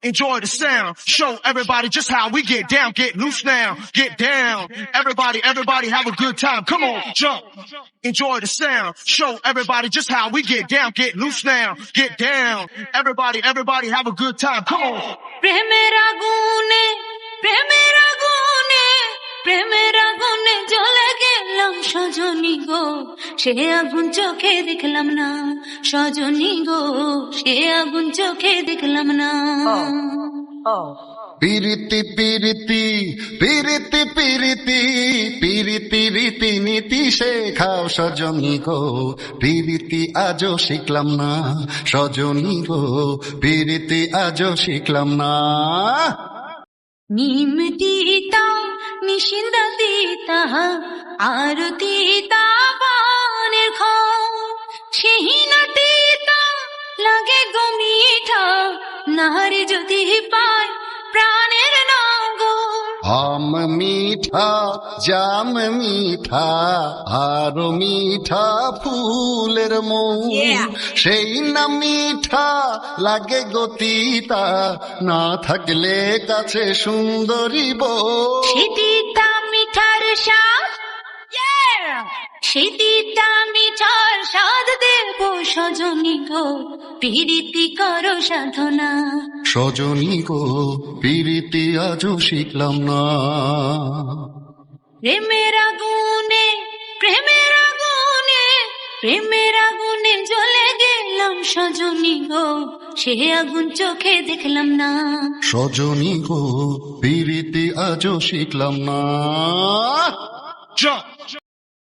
Enjoy the sound. Show everybody just how we get down. Get loose now. Get down. Everybody have a good time. Come on, jump. Enjoy the sound. Show everybody just how we get down. Get loose now. Get down. Everybody have a good time. Come on. প্রেমের আগুনে প্রেমের আগুনে প্রেমের আগুনে জ্বলে গেলাম সজনী গো, সে আগুন চোখে দেখলাম না। সজনী গো, সে আগুন চোখে দেখলাম না। পিরিতি পিরিতি পিরিতি পিরিতি পিরিতি রীতি নীতি শেখাও সজনী গো, পিরিতি আজও শিখলাম না। সজনী গো, পিরিতি আজও শিখলাম না। নিম তিতা নিশিন্দা তিতা আরতি তা পানের খাও, সিহিনা তিতা লাগে গো মিঠা, নারী যদি পায় প্রাণের নাগর। আম মিঠা জাম মিঠা আরো মিঠা ফুলের মৌ, সেই না মিঠা লাগে গতিতা, না থাকলে কাছে সুন্দরী বউ। শীতিতা মিঠার স্বাদ, শীতিতা মিঠার স্বাদ দেব সজনী গো, প্রীতি করো সাধনা। সজনী গো, প্রীতি আজও শিখলাম না। প্রেমের আগুনে প্রেমের আগুনে প্রেমের আগুনে জ্বলে গেলাম সজনী গো, সে আগুন চোখে দেখলাম না। সজনী গো, প্রীতি আজও শিখলাম না। Jump.